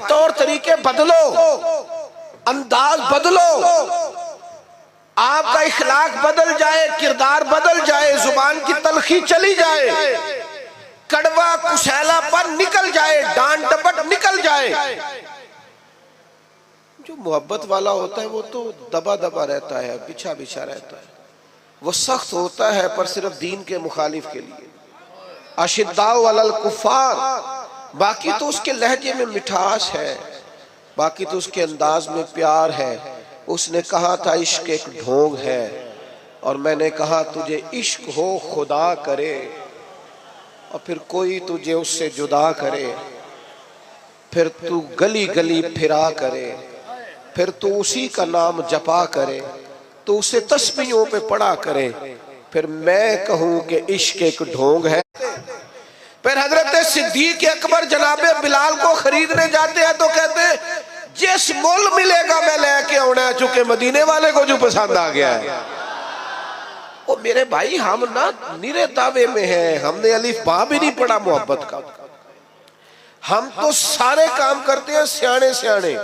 तौर तरीके बदलो, अंदाज बदलो, आपका इखलाक बदल जाए, किरदार बदल जाए, जुबान की तलखी चली जाए, कड़वा कुशैलापन निकल जाए, डांट डपट निकल जाए। जो मोहब्बत वाला होता है वो तो दबा दबा रहता है, बिछा बिछा रहता है, वो सख्त होता है पर सिर्फ दीन के मुखालिफ के लिए। अशिद्दाउ अलल कुफ्फार, बाकी तो उसके लहजे में मिठास है, बाकी तो उसके अंदाज में प्यार है। उसने कहा था इश्क एक ढोंग है, और मैंने कहा तुझे इश्क हो खुदा करे, और फिर कोई तुझे उससे जुदा करे, फिर तू गली गली फिरा करे, फिर तू उसी का नाम जपा करे, तो उसे तस्बीहों पे पढ़ा करे, फिर मैं कहूं कि इश्क एक ढोंग है। फिर हजरत सिद्दीक अकबर जनाबे बिलाल को खरीदने जाते हैं तो कहते हैं जिस मोल मिलेगा मैं लेके आना, चूंकि मदीने वाले को जो पसंद आ गया है। ओ मेरे भाई, हम ना निरे दावे में हैं, हमने अलिफ बा भी नहीं पढ़ा मोहब्बत का। हम तो सारे काम करते हैं सियाने सियाने,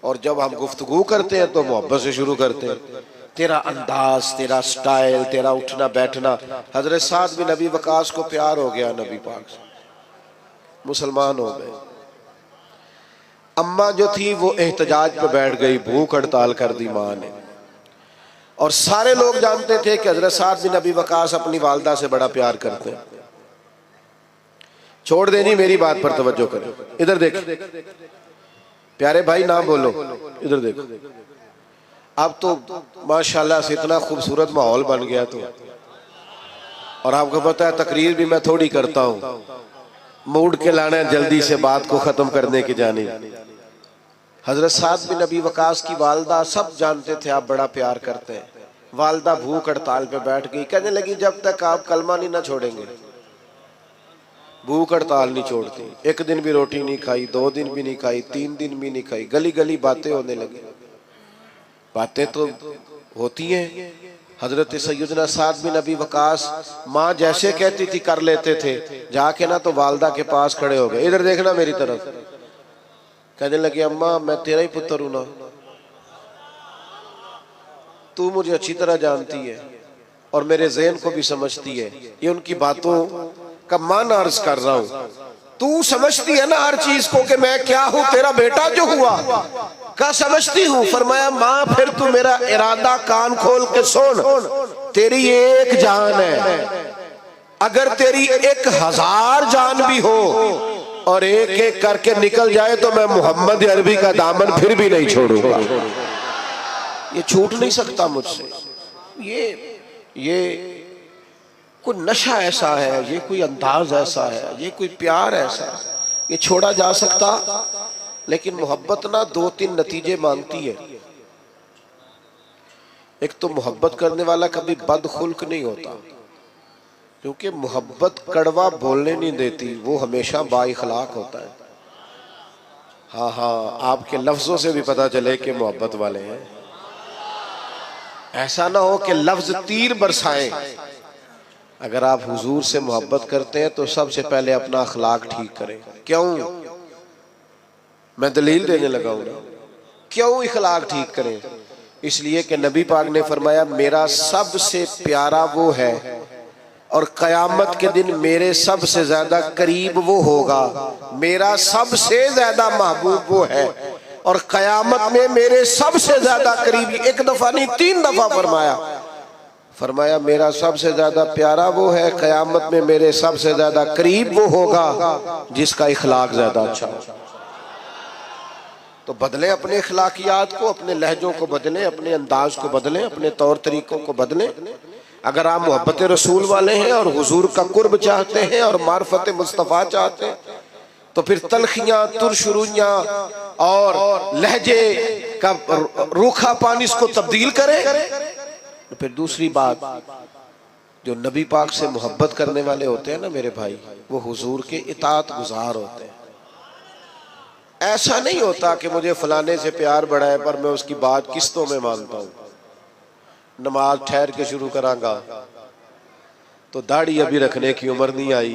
और जब हम गुफ्तगू करते हैं तो मोहब्बत से शुरू करते हैं। तेरा अंदाज, तेरा स्टाइल, तेरा उठना बैठना। हजरत साद बिन नबी वकास को प्यार हो गया नबी पाक से, मुसलमान हो गए। अम्मा जो थी वो एहतजाज पे बैठ गई, भूख हड़ताल कर दी माँ ने, और सारे लोग जानते थे कि हजरत साद बिन नबी वकास अपनी वालदा से बड़ा प्यार करते हैं। छोड़ देनी, मेरी बात पर तवज्जो करें। इधर देख प्यारे भाई, ना बोलो, इधर देखो। अब तो माशाल्लाह से इतना खूबसूरत माहौल बन गया तो, और आपको पता है तकरीर भी मैं थोड़ी करता हूँ, मूड के लाना है जल्दी से बात को खत्म करने की जानी। हजरत साद बिन नबी वकास की वालदा सब जानते थे आप बड़ा प्यार करते हैं। वालदा भूख हड़ताल पे बैठ गई, कहने लगी जब तक आप कलमा नहीं ना छोड़ेंगे भूख हड़ताल नहीं छोड़ती। एक दिन भी रोटी नहीं खाई, 2 दिन भी नहीं खाई, 3 दिन भी नहीं खाई। गली गली बातें होने लगी। बातें तो होती हैं। हजरत सैयदना साद बिन नबी वकास माँ जैसे कहती थी कर लेते थे, जाके ना तो वालदा के पास खड़े हो गए। इधर देखना मेरी तरफ। कहने लगे अम्मा मैं तेरा ही पुत्र हूं ना, तू मुझे अच्छी तरह जानती है और मेरे ज़हन को भी समझती है। ये उनकी बातों का मान अर्ज कर रहा हूं। तू समझती है ना हर चीज को कि मैं क्या हूं, तेरा बेटा जो हुआ का समझती हूं। फरमाया माँ फिर तू मेरा इरादा कान खोल के सुन, तेरी एक जान है, अगर तेरी 1000 जान भी हो और एक एक करके निकल जाए तो मैं मोहम्मद अरबी का दामन फिर भी नहीं छोड़ूंगा। ये छूट नहीं सकता मुझसे। ये कोई नशा ऐसा है, ये कोई अंदाज ऐसा है, ये कोई प्यार ऐसा है, ये छोड़ा जा सकता। लेकिन मोहब्बत ना 2-3 नतीजे मांगती है। एक तो मोहब्बत करने वाला कभी बदखुल्क नहीं होता, क्योंकि मोहब्बत कड़वा बोलने नहीं देती, वो हमेशा बाइखलाक होता है। हाँ, आपके लफ्जों से भी पता चले कि मोहब्बत वाले हैं। ऐसा ना हो कि लफ्ज तीर बरसाएं। अगर आप हुजूर से मोहब्बत करते हैं तो सबसे पहले अपना अखलाक ठीक करें। क्यों? मैं दलील देने लगा हूं। क्यों अखलाक ठीक करें? इसलिए कि नबी पाक ने फरमाया मेरा सबसे प्यारा वो है और कयामत के दिन मेरे सबसे ज्यादा करीब वो होगा, मेरा सबसे ज्यादा महबूब वो है और कयामत में मेरे सबसे ज्यादा करीबी। 1 दफा नहीं 3 दफा फरमाया मेरा सबसे ज्यादा प्यारा वो है, कयामत में मेरे सबसे ज्यादा करीब वो होगा जिसका इखलाक ज्यादा अच्छा हो। तो बदलें अपने इखलाकियात को, अपने लहजों को बदलें, अपने अंदाज को बदलें, अपने तौर तरीकों को बदलें। अगर आप मोहब्बत रसूल वाले हैं और हुजूर का कुर्ब चाहते हैं और मार्फत मुस्तफ़ा चाहते हैं तो फिर तलखियां, तुरशुरुइयां और लहजे का रूखा पानी इसको तब्दील करें। तो फिर दूसरी बात, जो नबी पाक से मोहब्बत करने वाले होते हैं ना मेरे भाई, वो हुजूर के इताअत गुजार होते हैं। ऐसा नहीं होता कि मुझे फलाने से प्यार बड़ा है पर मैं उसकी बात किस्तों में मानता हूँ। नमाज ठहर के शुरू करांगा तो दाढ़ी अभी रखने की उम्र नहीं आई,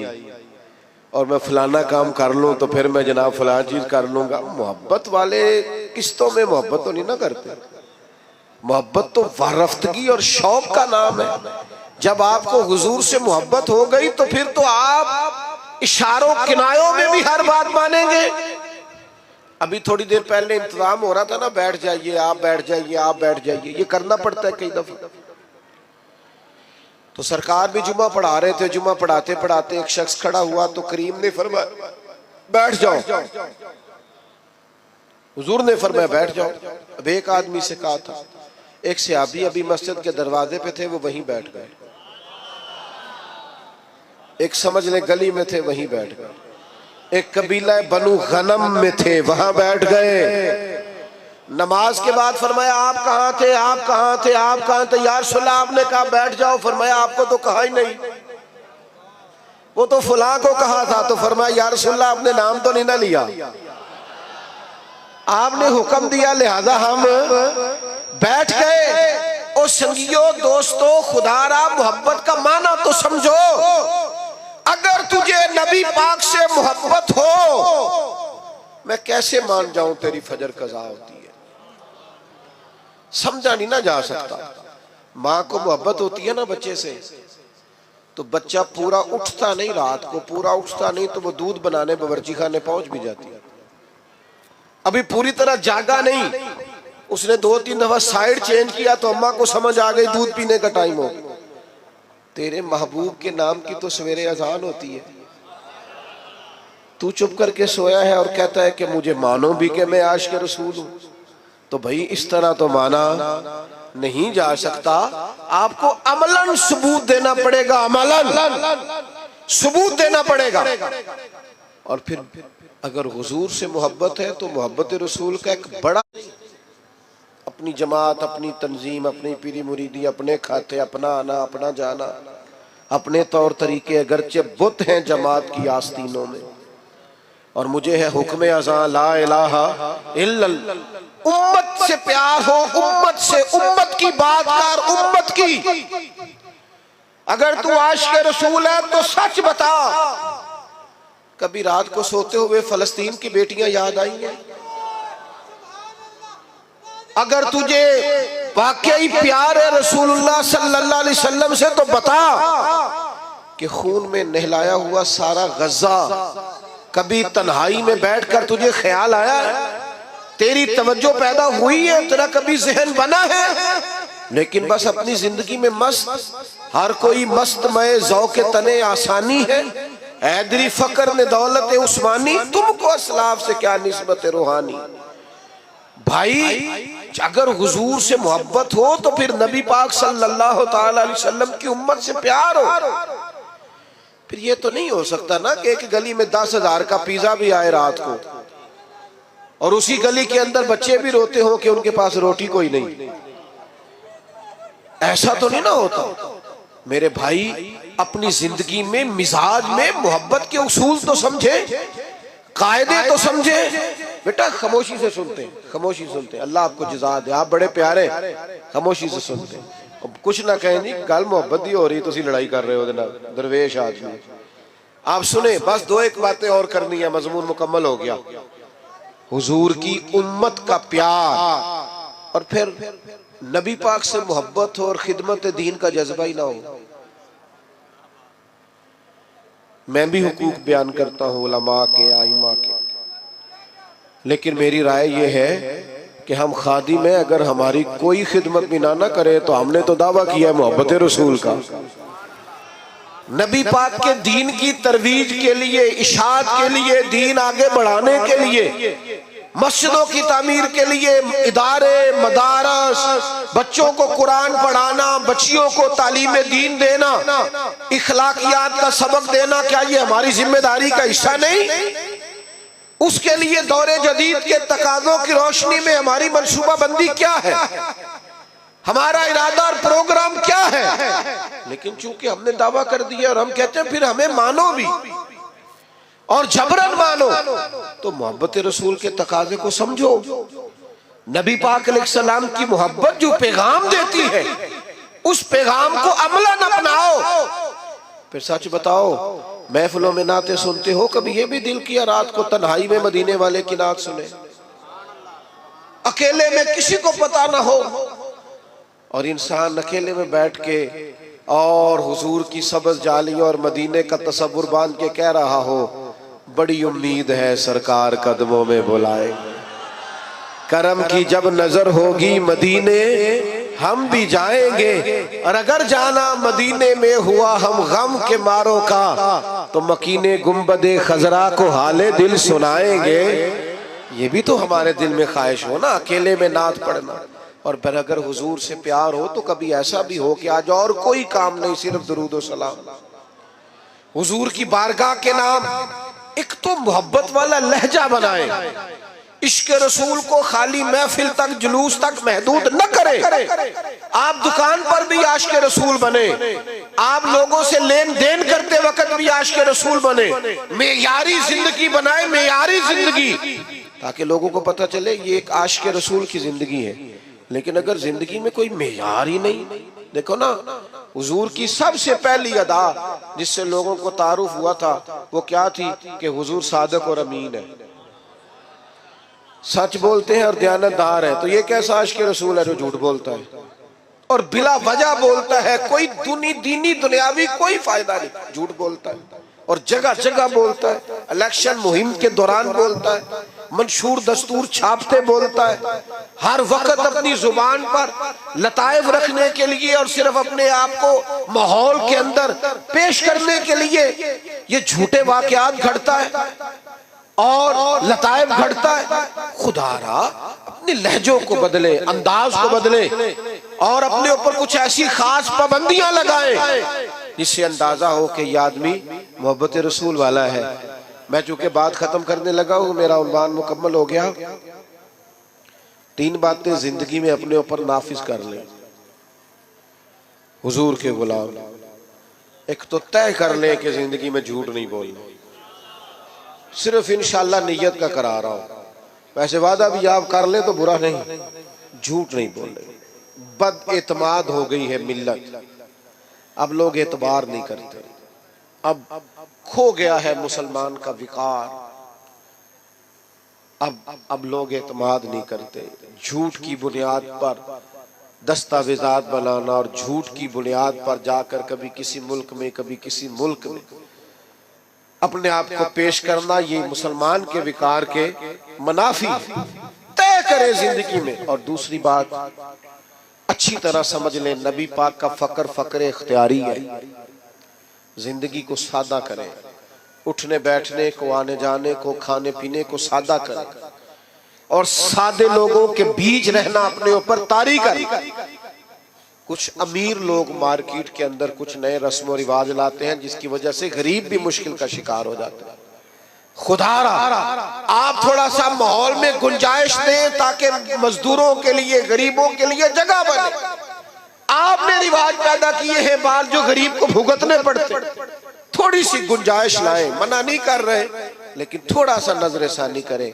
और मैं फलाना काम कर लूं तो फिर मैं जनाब फलाना चीज कर लूंगा। मोहब्बत वाले किस्तों में मोहब्बत तो नहीं ना करते। मोहब्बत तो वारफ्तगी और शौक का नाम है। जब आपको हुजूर से मोहब्बत हो गई तो फिर तो आप इशारों किनारों में भी हर बात मानेंगे। अभी थोड़ी देर पहले इंतजाम हो रहा था ना, बैठ जाइए आप, बैठ जाइए आप, बैठ जाइए, ये करना पड़ता है कई दफा। तो सरकार भी जुमा पढ़ा रहे थे, जुमा पढ़ाते पढ़ाते एक शख्स खड़ा हुआ तो करीम ने फरमाया बैठ जाओ। हुजूर ने फरमाया बैठ जाओ। अब एक आदमी से कहा था, एक सहाबी अभी मस्जिद के दरवाजे पे थे, वो वहीं बैठ गए। एक समझ ले गली में थे, वहीं बैठ गए। एक कबीला बनु गनम में थे, वहां बैठ गए। नमाज के बाद फरमाया आप कहाँ थे, आप कहाँ थे, आप कहाँ थे? या रसूलल्लाह आपने कहा बैठ जाओ। फरमाया आपको तो कहा ही नहीं, वो तो फुला को कहा था। तो फरमाया या रसूलल्लाह आपने नाम तो नहीं ना लिया, आपने हुक्म दिया लिहाजा हम बैठ गए। और संगियों दोस्तों, खुदारा मोहब्बत का माना तो समझो। अगर तुझे नबी पाक से मोहब्बत हो, मैं कैसे मान जाऊं तेरी फजर कज़ा होती है, समझा नहीं ना जा सकता। माँ को मोहब्बत होती है ना बच्चे से, तो बच्चा पूरा उठता नहीं, रात को पूरा उठता नहीं तो वो दूध बनाने बावर्ची खाने पहुंच भी जाती है। अभी पूरी तरह जागा नहीं, उसने 2-3 दफा साइड चेंज किया तो अम्मा को समझ आ गई दूध पीने का टाइम हो। तेरे महबूब के नाम की तो सवेरे अजान होती है, तू चुप करके सोया है और कहता है कि मुझे मानो भी कि मैं आशिक़ रसूल हूं। तो भाई इस तरह तो माना नहीं जा सकता। आपको अमलन सबूत देना पड़ेगा, अमलन सबूत देना पड़ेगा। और फिर अगर हुजूर से मोहब्बत है तो मोहब्बत रसूल का एक बड़ा, अपनी जमात, अपनी तंजीम, अपनी पीरी मुरीदी, अपने खाते, अपना आना, अपना जाना, अपने तौर तरीके, अगरचे बुत हैं जमात की आस्तीनों में, और मुझे है हुक्म अज़ां ला इलाहा इल्लल्लाह। उम्मत से प्यार हो, उम्मत से, उम्मत की बात कर, उम्मत की। अगर तू आशिक़ रसूल है तो सच बता, कभी रात को सोते हुए फलस्तीन की बेटियां याद आई हैं? अगर तुझे वाकई प्यार है रसूलुल्लाह सल्लल्लाहु अलैहि वसल्लम से तो बता कि खून में नहलाया हुआ सारा गज़ा कभी तन्हाई में बैठकर तुझे ख्याल आया है? तेरी तवज्जो पैदा हुई है, तेरा कभी ज़हन बना है? लेकिन बस अपनी जिंदगी में मस्त, हर कोई मस्त मय ज़ौक़े तने आसानी है। ऐदरी फकर ने दौलत उस्मानी, तुमको असलाफ से क्या निस्बत रूहानी। भाई अगर हुजूर से मोहब्बत हो तो फिर नबी पाक सल्लल्लाहु ताला अलैहि वसल्लम की उम्मत से प्यार हो। फिर ये तो नहीं हो सकता ना कि एक गली में 10,000 का पिज्जा भी आए रात को और उसी गली के अंदर बच्चे भी रोते हो कि उनके पास रोटी कोई नहीं। ऐसा तो नहीं ना होता। मेरे भाई अपनी जिंदगी में मिजाज में मोहब्बत के उसूल तो समझे, कायदे तो समझे। बेटा खामोशी से सुनते हैं, खामोशी सुनते हैं, अल्लाह आपको जज़ा दे, आप बड़े प्यारे, खामोशी से सुनते हैं। अब कुछ ना कहें जी, गल मोहब्बत ही हो रही, तुसी लड़ाई कर रहे हो दरवेश आदमी। आप सुने, बस 2-1 बातें और करनी है, मजमून मुकम्मल हो गया। हुजूर की उम्मत का प्यार और फिर नबी पाक से मोहब्बत हो और खिदमत दीन का जज्बा ही ना हो। मैं भी हुकूक बयान करता हूँ उलमा के, आइमा के, लेकिन मेरी राय ये है कि हम खादी में अगर हमारी कोई खिदमत भी ना करे तो हमने तो दावा किया है मोहब्बत रसूल का। नबी पाक के दीन की तरवीज के लिए, इशाअत के लिए, दीन आगे बढ़ाने के लिए, मस्जिदों की तामीर के लिए, इदारे, मदारस, बच्चों को कुरान पढ़ाना, बच्चियों को तालीम दीन देना, इखलाकियात का सबक देना, क्या ये हमारी जिम्मेदारी का हिस्सा नहीं? उसके लिए दौरे जदीद के तकाज़ों की रोशनी में हमारी मंसूबाबंदी क्या है, हमारा इरादा और प्रोग्राम क्या है? लेकिन चूंकि हमने दावा कर दिया और हम कहते हैं फिर हमें मानो भी और जबरन मानो, तो मोहब्बत रसूल के तकाजे को समझो। नबी पाक अलैहिस्सलाम की मोहब्बत जो पैगाम देती है उस पैगाम को अमलन अपनाओ। फिर सच बताओ, महफिलों में नाते सुनते हो, कभी ये भी दिल किया रात को तन्हाई में मदीने वाले की नात सुने, अकेले में किसी को पता ना हो, और इंसान अकेले में बैठ के और हुजूर की सब्ज़ जाली और मदीने का तसव्वुर बांध के कह रहा हो, बड़ी उम्मीद है सरकार कदमों में बुलाएंगे, करम की जब नजर होगी मदीने हम भी जाएंगे, और अगर जाना मदीने में हुआ हम गम के मारों का, तो मकीने गुंबदे खजरा को हाले दिल सुनाएंगे। ये भी तो हमारे दिल में ख्वाहिश हो ना, अकेले में नात पढ़ना। और फिर अगर हुजूर से प्यार हो तो कभी ऐसा भी हो कि आज और कोई काम नहीं, सिर्फ दुरूद व सलाम, हुजूर की बारगाह के नाम एक तो मोहब्बत वाला लहजा बनाए, इश्क रसूल को खाली महफिल तक जुलूस तक महदूद न करे। आप दुकान पर भी आशिक रसूल बने, आप लोगों से लेन देन करते वक्त भी आशिक रसूल बने, मेयारी जिंदगी बनाए, मेयारी जिंदगी, ताकि लोगों को पता चले ये एक आशिक रसूल की जिंदगी है। लेकिन अगर जिंदगी में कोई मेयार ही नहीं, देखो ना हुजूर की सबसे पहली अदा जिससे लोगों को तारुफ हुआ था वो क्या थी कि हुजूर सादिक और अमीन है, सच बोलते हैं और दयानतदार है। तो ये कैसा आशिक रसूल है जो झूठ बोलता है और बिला वजह बोलता है, कोई दीनी दुनियावी कोई फायदा नहीं, झूठ बोलता है और जगह जगह बोलता है, इलेक्शन मुहिम के दौरान बोलता है, मंशूर दस्तूर छापते बोलता है, हर वक्त अपनी जुबान पर लताइफ रखने के लिए और सिर्फ अपने आप को माहौल के अंदर पेश करने के लिए ये झूठे वाकयात घड़ता है और लताइफ घड़ता है। खुदारा अपने लहजों को बदले, अंदाज को बदले और अपने ऊपर कुछ ऐसी खास पाबंदियां लगाए जिससे अंदाजा हो कि ये आदमी मोहब्बत रसूल वाला है। मैं चूंकि बात खत्म करने लगा हूं, मेरा उन्वान मुकम्मल हो गया। 3 बातें जिंदगी में अपने ऊपर नाफिज कर ले हुजूर के गुलाम। एक तो तय कर ले कि जिंदगी में झूठ नहीं बोलना, सिर्फ इंशाअल्लाह नियत का करा रहा हूं, वैसे वादा भी आप कर ले तो बुरा नहीं, झूठ नहीं बोले। बद एतमाद हो गई है मिल्लत, अब लोग एतबार नहीं करते, अब खो गया है मुसलमान का विकार, अब लोग एतमाद नहीं करते। झूठ की बुनियाद पर दस्तावेजात बनाना और झूठ की बुनियाद पर जाकर कभी किसी मुल्क में कभी किसी मुल्क में अपने आप को पेश करना, ये मुसलमान के विकार के मुनाफी। तय करे जिंदगी में। और दूसरी बात अच्छी तरह समझ ले, नबी पाक का फक्र इख्तियारी है। जिंदगी को सादा करें, उठने बैठने को, आने जाने को, खाने पीने को सादा करें और सादे लोगों के बीच रहना अपने ऊपर तारी करें। कुछ अमीर लोग मार्केट के अंदर कुछ नए रस्म और रिवाज लाते हैं जिसकी वजह से गरीब भी मुश्किल का शिकार हो जाता है। खुदारा आप थोड़ा सा माहौल में गुंजाइश दें ताकि मजदूरों के लिए, गरीबों के लिए जगह बने। आपने रिवाज पैदा किए हैं बाल जो गरीब को भुगतने पड़ते, थोड़ी सी गुंजाइश लाएं, मना नहीं कर रहे लेकिन थोड़ा सा नजरसानी करें।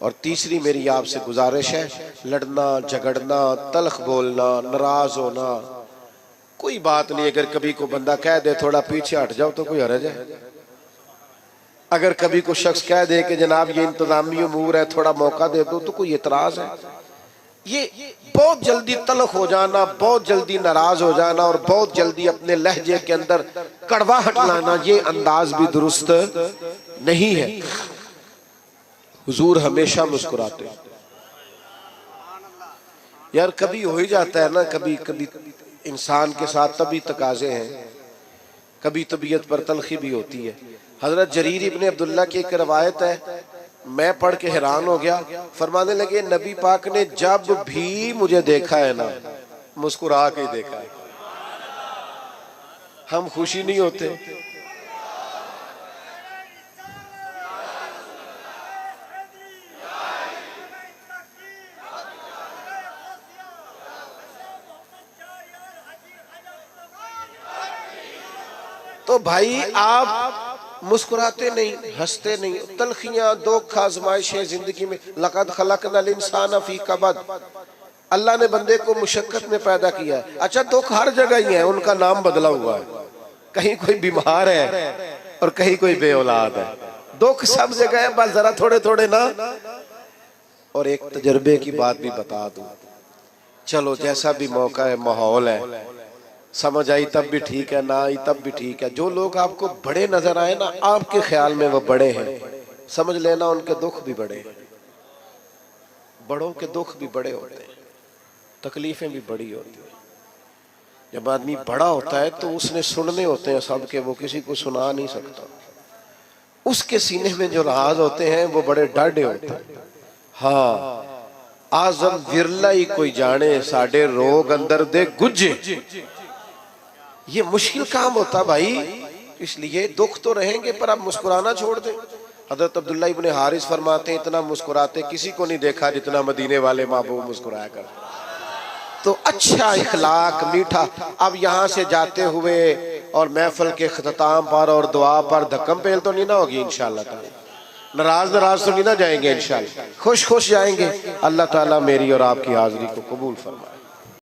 और तीसरी मेरी आपसे गुजारिश है, लड़ना झगड़ना, तल्ख बोलना, नाराज होना कोई बात नहीं। अगर कभी को बंदा कह दे थोड़ा पीछे हट जाओ तो कोई हर्ज है। अगर कभी को शख्स कह दे कि जनाब ये इंतजामी उमूर है थोड़ा मौका दे दो तो कोई एतराज है। ये बहुत जल्दी तल्ख हो जाना, बहुत जल्दी नाराज हो जाना और बहुत जल्दी अपने लहजे के अंदर कड़वाहट लाना, ये अंदाज भी दुरुस्त नहीं है। हुजूर हमेशा मुस्कुराते। यार कभी हो ही जाता है ना, कभी कभी इंसान के साथ तभी तकाजे हैं, कभी तबीयत पर तलखी भी होती है। हजरत जरीर इब्ने अब्दुल्ला की एक रवायत है, मैं पढ़ के हैरान हो गया। फरमाने लगे नबी पाक ने जब भी मुझे देखा है ना मुस्कुरा के देखा है। हम खुशी नहीं होते? तो भाई आप मुस्कुराते नहीं, हंसते नहीं। तलखियां, दुख, आजमाइशें जिंदगी में। लक़द खलक़नल इंसान फी कबद, अल्लाह ने बंदे को मुशक्कत में पैदा किया है। अच्छा दुख हर जगह ही है, उनका नाम बदला हुआ है। कहीं कोई बीमार है और कहीं कोई बे औलाद है। दुख सब जगह है, बस जरा थोड़े थोड़े ना। और एक तजर्बे की बात भी बता दूं, चलो जैसा भी मौका है, माहौल है, समझ आई तब भी ठीक है, ना आई तब भी ठीक है। जो लोग आपको बड़े नजर आए ना, आपके ख्याल में वो बड़े हैं, समझ लेना उनके दुख भी बड़े हैं। बड़ों के दुख भी बड़े होते हैं, तकलीफें भी बड़ी होती हैं। जब आदमी बड़ा होता है तो उसने सुनने होते हैं सबके, वो किसी को सुना नहीं सकता। उसके सीने में जो राज होते हैं वो बड़े डाढ़े होते हैं। हाँ, आजम विरला ही कोई जाने साडे रोग अंदर दे गुजे। ये मुश्किल काम होता भाई, इसलिए दुख तो रहेंगे पर आप मुस्कुराना छोड़ दें। हजरत अब्दुल्ला इब्ने हारिस फरमाते हैं, इतना मुस्कुराते किसी को नहीं देखा जितना मदीने वाले महबूब मुस्कुराया कर। तो अच्छा इखलाक, मीठा। अब यहाँ से जाते हुए और महफिल के अख्ताम पर और दुआ पर धक्कम पेल तो नहीं ना होगी इंशाअल्लाह ताला, नाराज तो नहीं ना जाएंगे, इंशाअल्लाह खुश खुश जाएंगे। अल्लाह ताला मेरी और आपकी हाजिरी को कबूल फरमाए।